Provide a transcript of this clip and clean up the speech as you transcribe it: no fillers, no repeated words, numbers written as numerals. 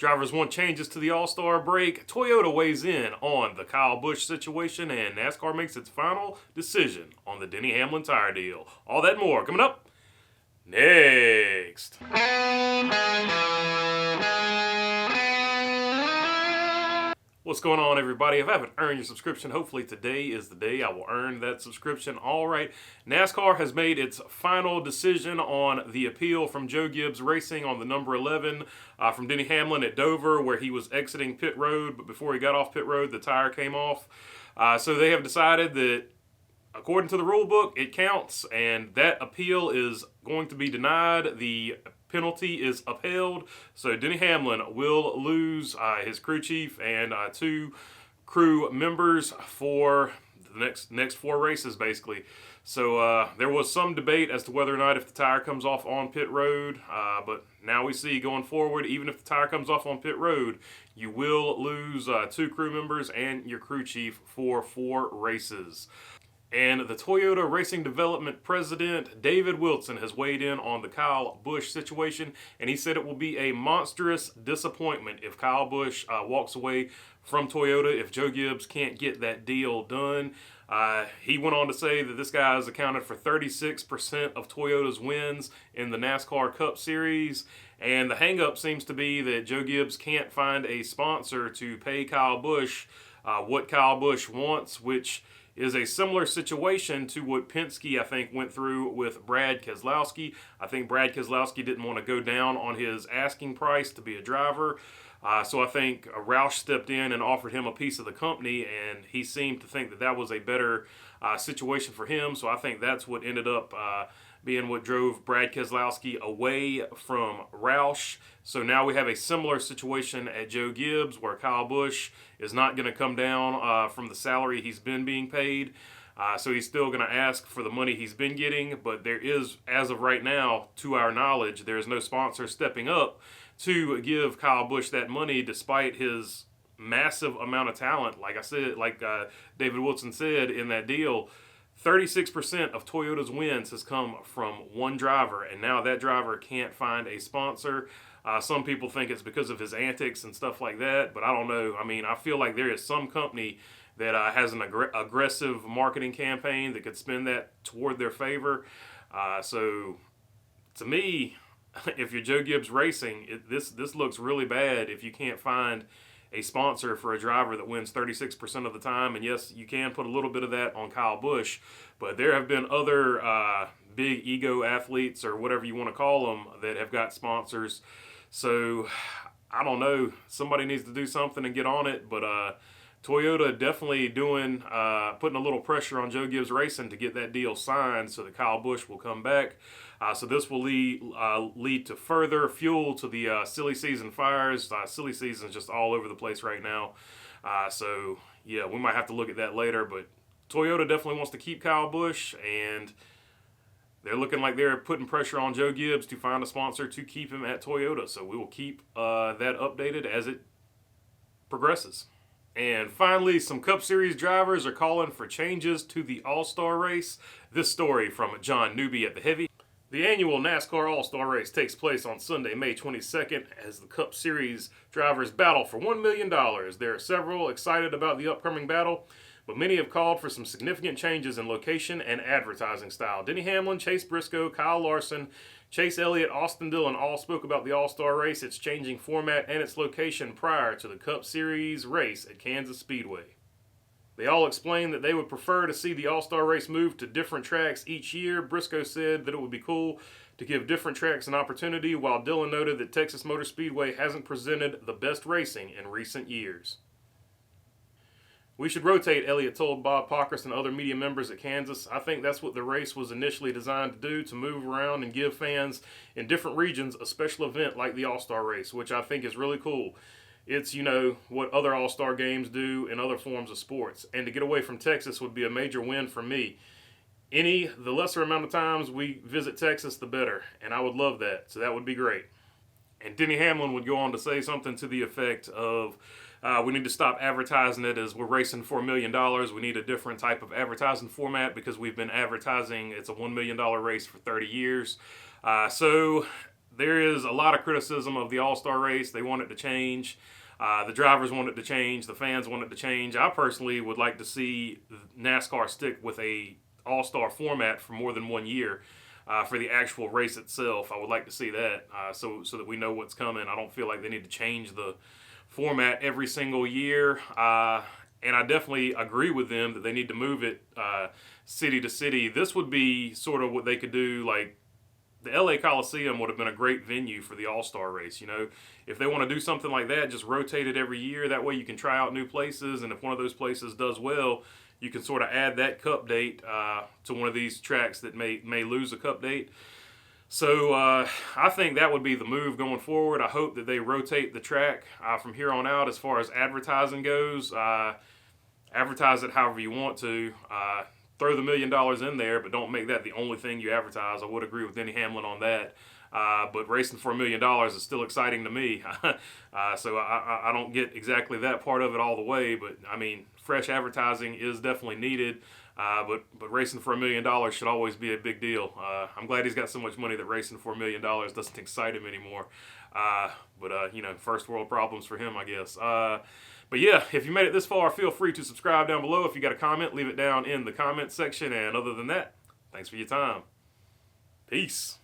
Drivers want changes to the All-Star break. Toyota weighs in on the Kyle Busch situation, and NASCAR makes its final decision on the Denny Hamlin tire deal. All that and more coming up next. What's going on, everybody? If I haven't earned your subscription, hopefully today is the day I will earn that subscription. All right, NASCAR has made its final decision on the appeal from Joe Gibbs Racing on the number 11 from Denny Hamlin at Dover, where he was exiting pit road, but before he got off pit road, the tire came off. So they have decided that, according to the rule book, it counts, and that appeal is going to be denied. The penalty is upheld, so Denny Hamlin will lose his crew chief and two crew members for the next four races, basically. So there was some debate as to whether or not if the tire comes off on pit road, but now we see going forward, even if the tire comes off on pit road, you will lose two crew members and your crew chief for 4 races. And the Toyota Racing Development President, David Wilson, has weighed in on the Kyle Busch situation, and he said it will be a monstrous disappointment if Kyle Busch walks away from Toyota, if Joe Gibbs can't get that deal done. He went on to say that this guy has accounted for 36% of Toyota's wins in the NASCAR Cup Series, and the hang-up seems to be that Joe Gibbs can't find a sponsor to pay Kyle Busch what Kyle Busch wants, which is a similar situation to what Penske, I think, went through with Brad Keselowski. I think Brad Keselowski didn't want to go down on his asking price to be a driver. So I think Roush stepped in and offered him a piece of the company, and he seemed to think that that was a better situation for him. So I think that's what ended up being what drove Brad Keselowski away from Roush. So now we have a similar situation at Joe Gibbs, where Kyle Busch is not going to come down from the salary he's been being paid. So he's still going to ask for the money he's been getting, but there is, as of right now, to our knowledge, there is no sponsor stepping up to give Kyle Busch that money, despite his massive amount of talent. Like I said, David Wilson said in that deal, 36% of Toyota's wins has come from one driver, and now that driver can't find a sponsor. Some people think it's because of his antics and stuff like that, but I don't know. I mean, I feel like there is some company that has an aggressive marketing campaign that could spin that toward their favor. So, to me, if you're Joe Gibbs Racing, this looks really bad if you can't find a sponsor for a driver that wins 36% of the time. And yes, you can put a little bit of that on Kyle Busch, but there have been other big ego athletes, or whatever you want to call them, that have got sponsors. So I don't know. Somebody needs to do something and get on it, but Toyota definitely putting a little pressure on Joe Gibbs Racing to get that deal signed so that Kyle Busch will come back. So this will lead to further fuel to the silly season fires. Silly season is just all over the place right now. So yeah, we might have to look at that later. But Toyota definitely wants to keep Kyle Busch, and they're looking like they're putting pressure on Joe Gibbs to find a sponsor to keep him at Toyota. So we will keep that updated as it progresses. And finally, some Cup Series drivers are calling for changes to the All-Star race. This story from John Newby at the Heavy. The annual NASCAR All-Star race takes place on Sunday, May 22nd, as the Cup Series drivers battle for $1 million. There are several excited about the upcoming battle, but many have called for some significant changes in location and advertising style. Denny Hamlin, Chase Briscoe, Kyle Larson, Chase Elliott, Austin Dillon all spoke about the All-Star race, its changing format, and its location prior to the Cup Series race at Kansas Speedway. They all explained that they would prefer to see the All-Star race move to different tracks each year. Briscoe said that it would be cool to give different tracks an opportunity, while Dillon noted that Texas Motor Speedway hasn't presented the best racing in recent years. We should rotate, Elliott told Bob Pockrass and other media members at Kansas. I think that's what the race was initially designed to do, to move around and give fans in different regions a special event like the All-Star race, which I think is really cool. It's, what other All-Star games do in other forms of sports. And to get away from Texas would be a major win for me. The lesser amount of times we visit Texas, the better. And I would love that. So that would be great. And Denny Hamlin would go on to say something to the effect of, we need to stop advertising it as we're racing for $1 million. We need a different type of advertising format because we've been advertising it's a $1 million race for 30 years. So there is a lot of criticism of the All-Star race. They want it to change. The drivers want it to change. The fans want it to change. I personally would like to see NASCAR stick with a All-Star format for more than 1 year for the actual race itself. I would like to see that so that we know what's coming. I don't feel like they need to change the format every single year. And I definitely agree with them that they need to move it city to city. This would be sort of what they could do, like the LA Coliseum would have been a great venue for the All-Star race. You know, if they want to do something like that, just rotate it every year. That way you can try out new places, and if one of those places does well, you can sort of add that cup date to one of these tracks that may lose a cup date. So I think that would be the move going forward. I hope that they rotate the track from here on out as far as advertising goes. Advertise it however you want to. Throw the $1 million in there, but don't make that the only thing you advertise. I would agree with Denny Hamlin on that. But racing for $1 million is still exciting to me. So I don't get exactly that part of it all the way, but I mean, fresh advertising is definitely needed. But racing for $1 million should always be a big deal. I'm glad he's got so much money that racing for $1 million doesn't excite him anymore. But you know, first world problems for him, I guess. But yeah, if you made it this far, feel free to subscribe down below. If you got a comment, leave it down in the comment section. And other than that, thanks for your time. Peace.